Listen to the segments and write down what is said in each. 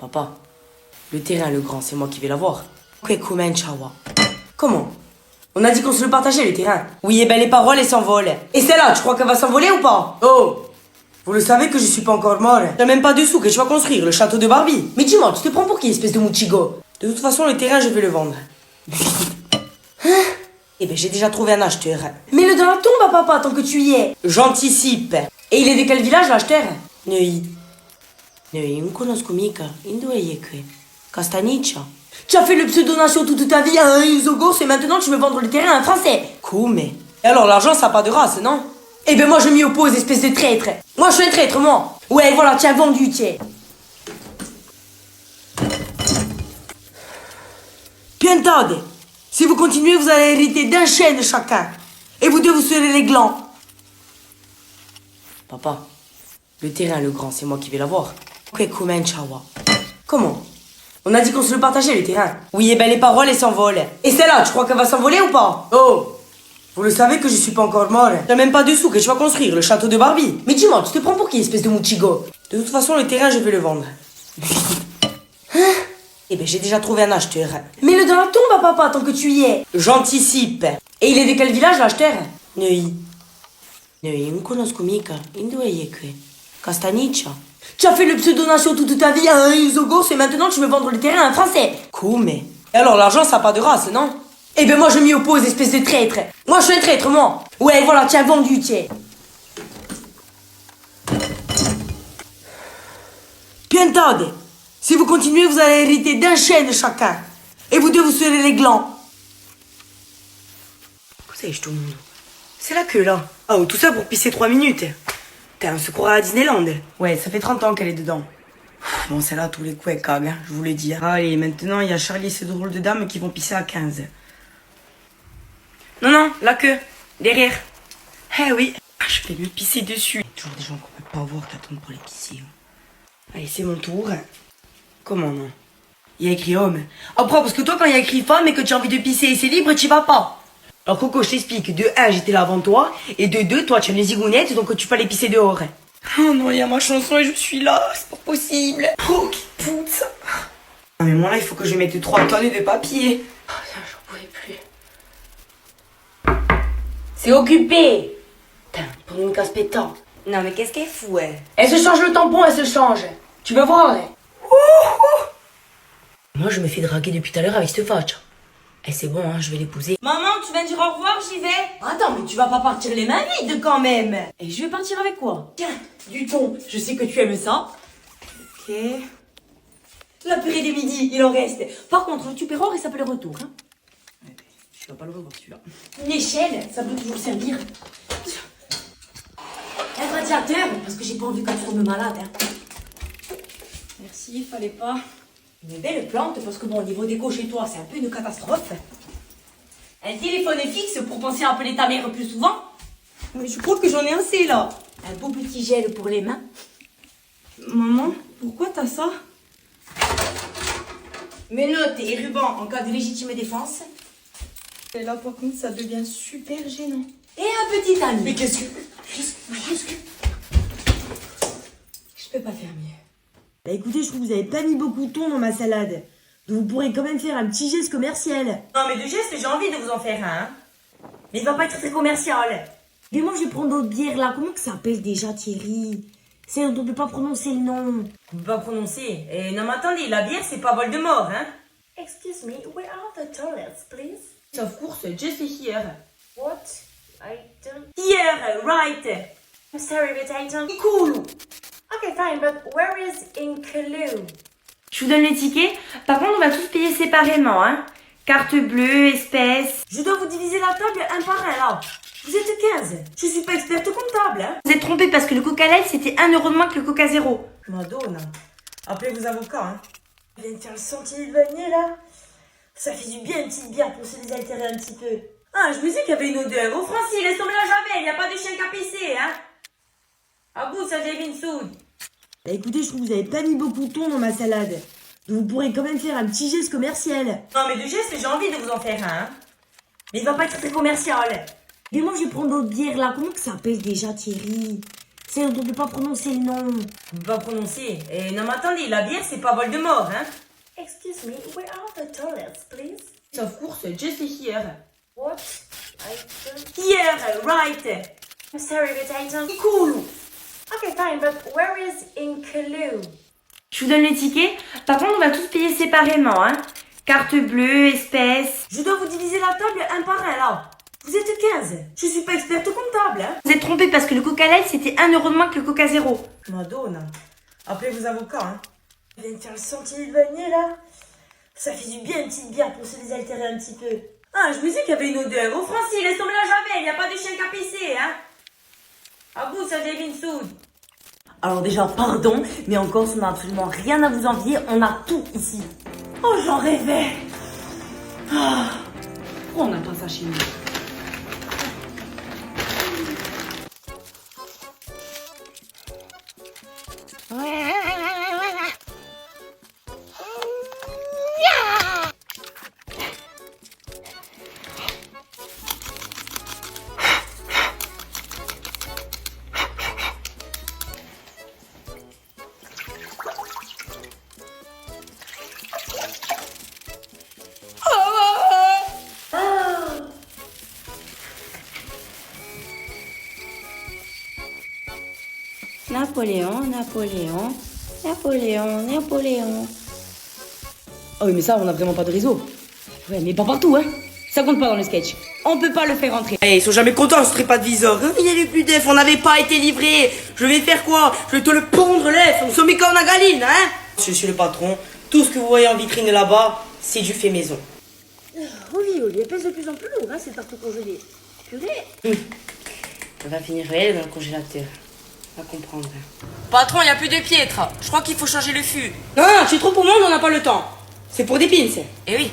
Papa, le terrain, le grand, c'est moi qui vais l'avoir. Comment? On a dit qu'on se le partageait, le terrain. Oui, et ben les paroles, elles s'envolent. Et celle-là, tu crois qu'elle va s'envoler ou pas? Oh! Vous le savez que je suis pas encore mort. T'as même pas de sous que tu vas construire, le château de Barbie. Mais dis-moi, tu te prends pour qui, espèce de Muchigo? De toute façon, le terrain, je vais le vendre. Hein? Eh ben, j'ai déjà trouvé un acheteur. Mets-le dans la tombe, à papa, tant que tu y es. J'anticipe. Et il est de quel village, l'acheteur? Nei, non conosco mica. Dove è qui? Castaniccia. Tu as fait le pseudo-nation toute ta vie à un Isogos et maintenant tu veux vendre le terrain à un Français. Come? Et alors, l'argent, ça n'a pas de race, non? Eh ben, moi, je m'y oppose, espèce de traître. Moi, je suis un traître, moi. Ouais, voilà, tiens, vendu, tiens. Piantade. Si vous continuez, vous allez hériter d'un chêne chacun. Et vous deux, vous serez les glands. Papa, le terrain, le grand, c'est moi qui vais l'avoir. Comment? On a dit qu'on se le partageait, le terrain. Oui, et ben les paroles, elles s'envolent. Et celle-là, tu crois qu'elle va s'envoler ou pas? Oh! Vous le savez que je suis pas encore mort. T'as même pas de sous que tu vas construire, le château de Barbie. Mais dis-moi, tu te prends pour qui, espèce de Muchigo? De toute façon, le terrain, je vais le vendre. Hein? Eh ben, j'ai déjà trouvé un acheteur. Mets-le dans la tombe, à papa, tant que tu y es. J'anticipe. Et il est de quel village, l'acheteur? Nei, non conosco mica. Dove è qui? Castaniccia. Tu as fait le pseudo-nation toute ta vie à un Isogos et maintenant tu veux vendre le terrain à un Français. Come? Et alors, l'argent, ça n'a pas de race, non? Eh ben, moi, je m'y oppose, espèce de traître. Moi, je suis un traître, moi. Ouais, voilà, tiens, vendu, tiens. Piantade. Si vous continuez, vous allez hériter d'un chêne chacun. Et vous deux, vous serez les glands. Cos'è sto mondo? C'est la queue, là. Oh, tout ça pour pisser 3 minutes. Putain, on se croirait à Disneyland. Ouais, ça fait 30 ans qu'elle est dedans. Bon, celle-là, tous les coups, elle cague, hein, je vous l'ai dit. Allez, maintenant, il y a Charlie et ses drôles de dames qui vont pisser à 15. Non, non, la queue. Derrière. Eh oui. Je vais me pisser dessus. Toujours des gens qu'on peut pas voir qui attendent pour les pisser. Allez, c'est mon tour. Comment non? Il y a écrit homme. Après, parce que toi, quand il y a écrit femme et que tu as envie de pisser et c'est libre, tu vas pas. Alors, Coco, je t'explique. De 1, j'étais là avant toi. Et de 2, toi, tu as les zigounettes, donc tu peux aller pisser dehors. Oh non, il y a ma chanson et je suis là. C'est pas possible. Oh, qui pousse. Non, mais moi, là, il faut que je mette 3 tonnes de papier. Oh, j'en pouvais plus. C'est occupé. Putain, pour une casse pétant. Non, mais qu'est-ce qu'elle fout, elle? Elle se change le tampon, elle se change. Tu veux voir, elle? Moi, je me fais draguer depuis tout à l'heure avec cette fâche. Eh, c'est bon, hein, je vais l'épouser. Maman, tu viens dire au revoir, j'y vais. Attends, mais tu vas pas partir les mains vides quand même. Et je vais partir avec quoi? Tiens, du thon. Je sais que tu aimes ça. Ok. La purée des midi, il en reste. Par contre, le tupperware, il s'appelle retour. Hein. Je vas pas le revoir, celui-là. Une échelle, ça peut toujours servir. Un radiateur, parce que j'ai pas envie que tu tombes malade. Hein. Merci, fallait pas. Une belle plante, parce que bon, au niveau déco chez toi, c'est un peu une catastrophe. Un téléphone fixe pour penser à appeler ta mère plus souvent. Mais je crois que j'en ai assez là. Un beau petit gel pour les mains. Maman, pourquoi t'as ça? Menottes et rubans en cas de légitime défense. Et là, par contre, ça devient super gênant. Et un petit ami. Mais qu'est-ce que... Je peux pas faire mieux. Bah écoutez, je trouve que vous avez pas mis beaucoup de thon dans ma salade. Donc vous pourrez quand même faire un petit geste commercial. Non mais de geste, j'ai envie de vous en faire un. Hein. Mais il va pas être très commercial. Mais moi je vais prendre d'autres bières là. Comment que ça s'appelle déjà, Thierry? C'est dont on peut pas prononcer le nom. On peut pas prononcer. Et non mais attendez, la bière c'est pas Voldemort, hein. Excuse me, where are the toilets, please? Of course, just here. What? I don't... Here, right. I'm sorry, but I don't... Cool. Okay, fine, but where is Inkaloo? Je vous donne les tickets. Par contre, on va tous payer séparément, hein. Carte bleue, espèces. Je dois vous diviser la table un par un, là. Vous êtes 15. Je suis pas experte comptable, hein. Vous êtes trompé parce que le Coca Light, c'était 1 euro de moins que le Coca Zéro. Je m'en donne. Appelez vos avocats, hein. Je viens de faire le sentier de vanille, là. Ça fait du bien, une petite bière pour se désaltérer un petit peu. Ah, je me disais qu'il y avait une odeur. Oh, Francis, laisse tomber la javel. Il n'y a pas de chien qu'à pisser, hein. À bout, ça j'ai une soude. Bah écoutez, je trouve que vous avez pas mis beaucoup de thon dans ma salade. Donc vous pourrez quand même faire un petit geste commercial. Non mais de geste, j'ai envie de vous en faire un. Hein. Mais il va pas être très commercial. Mais moi je vais prendre d'autres bières là. Comment que ça s'appelle déjà, Thierry? C'est on ne peut pas prononcer le nom. On peut pas prononcer. Et non mais attendez, la bière c'est pas Voldemort, hein. Excuse me, where are the toilets, please? Of course, just here. What? I don't... Here, right. I'm sorry, but I don't... Cool. Okay, fine, but where is Inkaloo? Je vous donne les tickets. Par contre, on va tous payer séparément, hein. Carte bleue, espèces. Je dois vous diviser la table un par un, là. Vous êtes 15. Je suis pas experte comptable, hein. Vous êtes trompés parce que le Coca Light, c'était 1 euro de moins que le Coca Zéro. Madonna. Appelez vos avocats, hein. Je viens de faire le sentier de vanille, là. Ça fait du bien une petite bière pour se désaltérer un petit peu. Ah, je vous disais qu'il y avait une odeur. Oh, Francis, laisse tomber la javel. Il n'y a pas de chien qu'à pisser, hein. À vous, ça devine soude. Alors déjà, pardon, mais en Corse, on n'a absolument rien à vous envier. On a tout ici. Oh, j'en rêvais. Ah. Pourquoi on n'a pas ça chez nous? Napoléon, Napoléon, Napoléon, Napoléon. Oh oui, mais ça, on n'a vraiment pas de réseau. Ouais, mais pas partout, hein. Ça compte pas dans le sketch. On peut pas le faire rentrer. Eh, ils sont jamais contents, ce serait pas de viseur. Il est le plus def, on n'avait pas été livré. Je vais faire quoi? Je vais te le pondre l'œuf. On se met comme la galine, hein? Je suis le patron. Tout ce que vous voyez en vitrine là-bas, c'est du fait maison. Oui, Oli, elle pèse de plus en plus lourd, hein, cette tarte congelée. Purée. On va finir elle dans le congélateur. On va comprendre. Patron, il n'y a plus de piètre. Je crois qu'il faut changer le fût. Non, non, tu es trop pour moi, on n'a pas le temps. C'est pour des pins. Eh oui.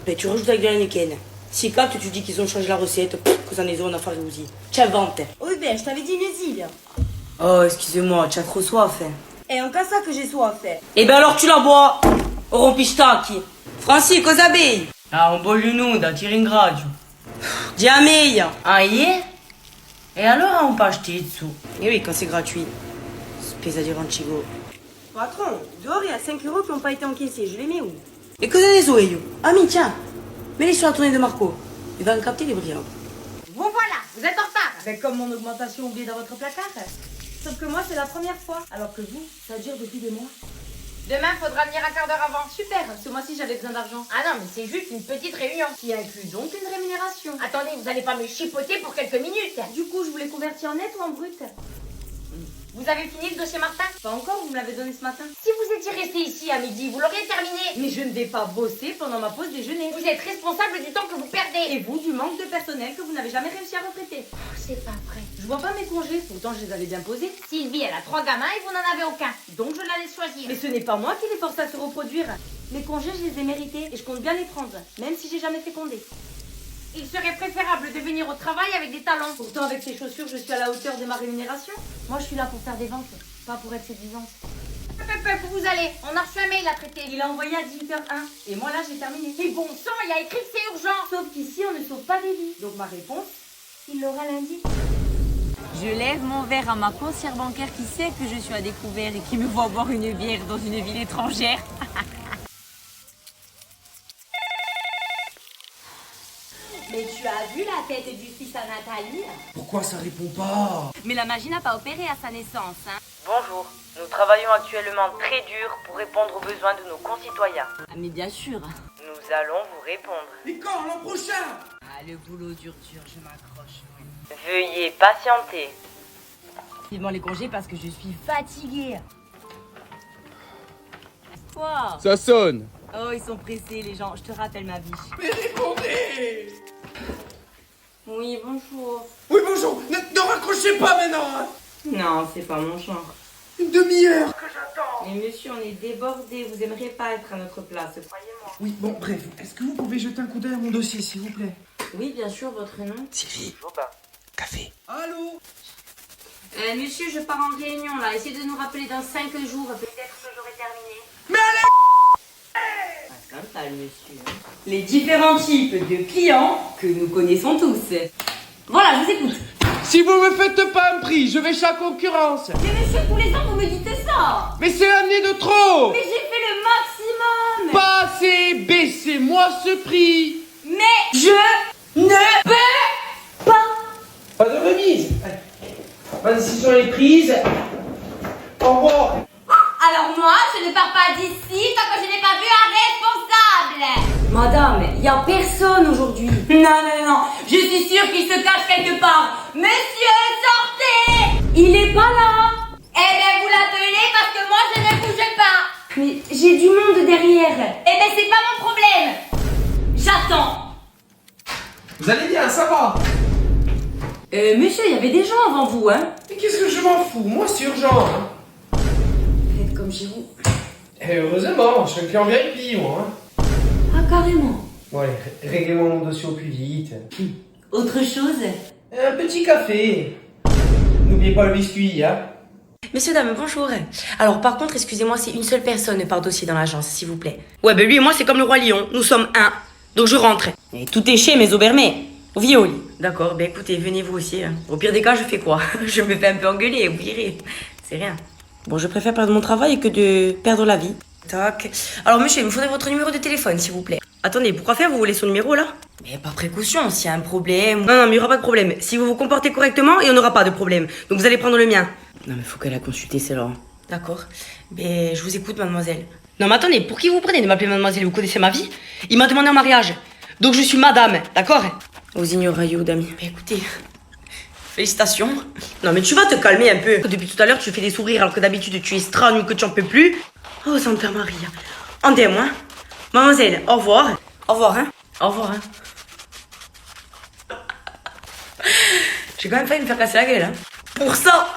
Mais tu rajoutes avec de la nickel. Si capte, tu dis qu'ils ont changé la recette. Que ça n'est on a fait aussi. Tu inventes. Oui, ben, je t'avais dit une île. Oh, excusez-moi, tu as trop soif. Et en cas ça que j'ai soif. Eh ben alors tu la bois. Au rompistacchi. Francis, cosa bei? Ah, un po' nuda, tiri in graggio. Diameia. Ah, yeah? Et alors, on peut acheter dessous? Eh oui, quand c'est gratuit. Spesa di rancigo. Patron, dehors, il y a 5 euros qui n'ont pas été encaissés. Je les mets où? Et cosa ne so io? Ami, tiens. Mets-les sur la tournée de Marco. Il va capter les brillants. Vous voilà, vous êtes en retard. Ben, comme mon augmentation oubliée dans votre placard. Sauf que moi, c'est la première fois. Alors que vous, ça dure depuis des mois. Demain, faudra venir un quart d'heure avant. Super, ce mois-ci, j'avais besoin d'argent. Ah non, mais c'est juste une petite réunion. Qui inclut donc une rémunération. Attendez, vous allez pas me chipoter pour quelques minutes. Du coup, je voulais convertir en net ou en brut? Vous avez fini le dossier Martin? Pas encore, vous me l'avez donné ce matin. Si vous étiez resté ici à midi, vous l'auriez terminé. Mais je ne vais pas bosser pendant ma pause déjeuner. Vous êtes responsable du temps que vous perdez. Et vous, du manque de personnel que vous n'avez jamais réussi à recruter. C'est pas vrai. Je vois pas mes congés, pourtant je les avais bien posés. Sylvie, elle a 3 gamins et vous n'en avez aucun. Donc je la laisse choisir. Mais ce n'est pas moi qui les force à se reproduire. Mes congés, je les ai mérités et je compte bien les prendre, même si j'ai jamais fécondé. Il serait préférable de venir au travail avec des talents. Pourtant, avec ces chaussures, je suis à la hauteur de ma rémunération. Moi, je suis là pour faire des ventes, pas pour être séduisante. Où vous allez? On a reçu un mail à traiter. Il a envoyé à 18h01 et moi là, j'ai terminé. Mais bon sang, il y a écrit que c'est urgent. Sauf qu'ici, on ne sauve pas des vies. Donc ma réponse, il l'aura lundi. Je lève mon verre à ma conseillère bancaire qui sait que je suis à découvert et qui me voit boire une bière dans une ville étrangère. Mais tu as vu la tête du fils à Nathalie? Pourquoi ça répond pas? Mais la magie n'a pas opéré à sa naissance, hein. Bonjour. Nous travaillons actuellement très dur pour répondre aux besoins de nos concitoyens. Ah, mais bien sûr. Nous allons vous répondre. Et quand l'an prochain? Ah, le boulot dur, je m'accroche. Oui. Veuillez patienter. Vivement les congés parce que je suis fatiguée. Quoi? Ça sonne. Oh, ils sont pressés, les gens. Je te rappelle ma vie. Mais répondez! Oui, bonjour. Oui, bonjour. Ne raccrochez pas maintenant, hein. Non, c'est pas mon genre. Une demi-heure que j'attends. Mais monsieur, on est débordé. Vous aimeriez pas être à notre place, croyez-moi. Oui, bon, bref. Est-ce que vous pouvez jeter un coup d'œil à mon dossier, s'il vous plaît? Oui, bien sûr, votre nom. Sylvie. Jobin. Café. Allô? Monsieur, je pars en réunion là. Essayez de nous rappeler dans 5 jours. Peut-être que j'aurai terminé. Mais allez! Scandale, monsieur. Les différents types de clients que nous connaissons tous. Voilà, je vous écoute. Si vous me faites pas un prix, je vais chez la concurrence. Mais monsieur, tous les ans, vous me dites ça. Mais c'est l'année de trop. Mais j'ai fait le maximum. Pas assez, baissez-moi ce prix. Mais je ne peux pas. Pas de remise. Ma décision est prise. Au revoir. Alors moi, je ne pars pas d'ici tant que je n'ai pas vu un responsable. Madame, il n'y a personne aujourd'hui. Non, je suis sûre qu'il se cache quelque part. Monsieur, sortez. Il est pas là. Eh bien, vous l'appelez parce que moi, je ne bouge pas. Mais j'ai du monde derrière. Eh bien, c'est pas mon problème. J'attends. Vous allez bien, ça va? Monsieur, il y avait des gens avant vous, hein. Mais qu'est-ce que je m'en fous? Moi, c'est urgent. Hein. Faites comme chez vous. Et heureusement, je suis un client VIP, moi. Hein. Ah, carrément. Ouais, réglez-moi mon dossier au plus vite. Autre chose? Un petit café. N'oubliez pas le biscuit, hein. Messieurs, dames, bonjour. Alors, par contre, excusez-moi, c'est une seule personne par dossier dans l'agence, s'il vous plaît. Ouais, ben lui et moi, c'est comme le roi lion. Nous sommes un. Donc, je rentre. Et tout est chez mes aubermets. Au viol. D'accord, ben écoutez, venez vous aussi. Hein. Au pire des cas, je fais quoi? Je me fais un peu engueuler, vous verrez. C'est rien. Bon, je préfère perdre mon travail que de perdre la vie. Tac. Alors, monsieur, il me faudrait votre numéro de téléphone, s'il vous plaît. Attendez, pourquoi faire? Vous voulez son numéro, là? Mais par précaution, s'il y a un problème... Non, mais il n'y aura pas de problème. Si vous vous comportez correctement, il n'y en aura pas de problème. Donc, vous allez prendre le mien. Non, mais faut qu'elle a consulté, c'est là. D'accord. Ben, je vous écoute, mademoiselle. Non, mais attendez, pour qui vous prenez de m'appeler mademoiselle? Vous connaissez ma vie? Il m'a demandé en mariage. Donc, je suis madame, d'accord? Aux ignoraillots d'amis. Ben, écoutez... Félicitations. Non, mais tu vas te calmer un peu. Depuis tout à l'heure, tu fais des sourires alors que d'habitude, tu es strange ou que tu en peux plus. Oh, Santa Maria. Andez-moi. Mademoiselle, au revoir. Au revoir, hein. Au revoir, hein. J'ai quand même failli me faire casser la gueule, hein. Pour ça.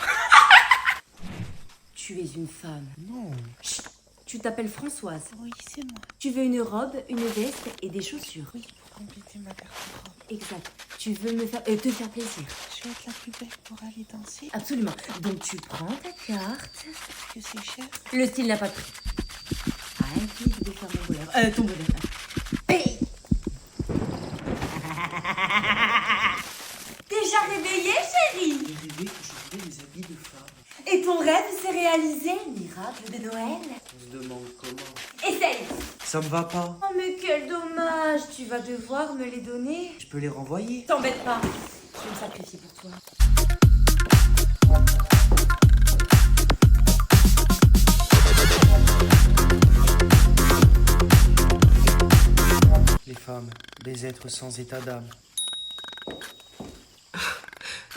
Tu es une femme. Non. Chut, tu t'appelles Françoise. Oui, c'est moi. Tu veux une robe, une veste et des chaussures. Oui, pour compléter ma garde-robe. Exact. Tu veux te faire plaisir. Je vais être la plus belle pour aller danser. Absolument. Donc tu prends ta carte. Est-ce que c'est cher? Le style n'a pas de prix. Arrête de faire mon bonheur. Ton bonheur. Hey. Déjà réveillée, chérie? J'ai rêvé que je voulais des habits de femme. Et ton rêve s'est réalisé, miracle de Noël? On se demande comment. Essaye. Ça me va pas. Oh mais quel dommage. Tu vas devoir me les donner. Je peux les renvoyer. T'embête pas. Je vais me sacrifier pour toi. Les femmes, des êtres sans état d'âme.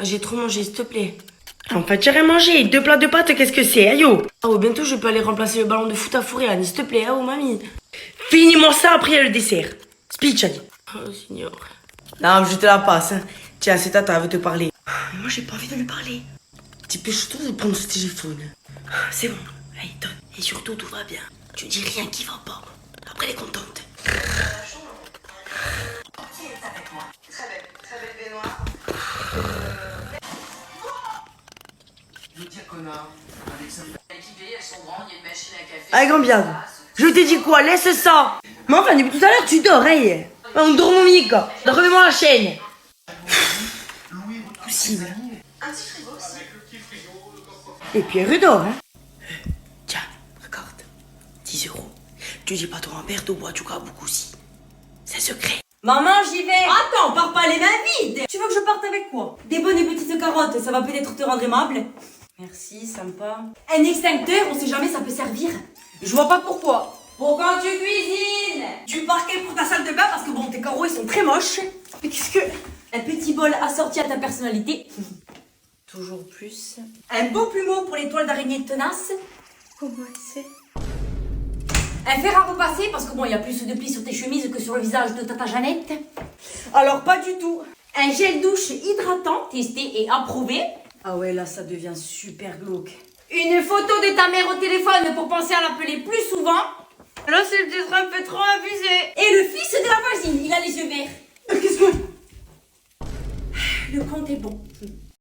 J'ai trop mangé, s'il te plaît. Enfin, tu as rien mangé. 2 plats de pâtes, qu'est-ce que c'est? Aïe, oh. Oh, bientôt, je peux aller remplacer le ballon de foot à fourrer, Annie, s'il te plaît. Oh, mamie. Finis-moi ça, après, il y a le dessert. Speech, Annie. Oh, signor. Non, je te la passe. Hein. Tiens, c'est tata, elle veut te parler. Mais moi, j'ai pas envie de lui parler. Dépêche-toi de prendre ce téléphone. C'est bon. Allez, donne. Et surtout, tout va bien. Tu dis rien qui va pas. Après, elle est contente. Allez, grand bien. Je t'ai dit quoi? Laisse ça. Mais enfin, depuis tout à l'heure, tu dors, hey. On dort mon mic. Remets-moi la chaîne. Possible. Et puis elle redort, hein. Tiens, regarde. 10 €. Tu dis pas ton grand-père, tu bois du cas beaucoup aussi. C'est secret. Maman, j'y vais. Attends, pars pas les mains vides. Tu veux que je parte avec quoi? Des bonnes et petites carottes, ça va peut-être te rendre aimable. Merci, sympa. Un extincteur, on sait jamais, ça peut servir. Je vois pas pourquoi. Pour quand tu cuisines. Du parquet pour ta salle de bain, parce que bon, tes carreaux, ils sont très moches. Mais qu'est-ce que... Un petit bol assorti à ta personnalité. Toujours plus. Un beau plumeau pour les toiles d'araignée tenaces. Comment c'est? Un fer à repasser, parce que bon, il y a plus de plis sur tes chemises que sur le visage de tata Jeannette. Alors, pas du tout. Un gel douche hydratant, testé et approuvé. Ah ouais, là, ça devient super glauque. Une photo de ta mère au téléphone pour penser à l'appeler plus souvent. Là, c'est peut-être un peu trop abusé. Et le fils de la voisine, il a les yeux verts. Qu'est-ce que... Le compte est bon.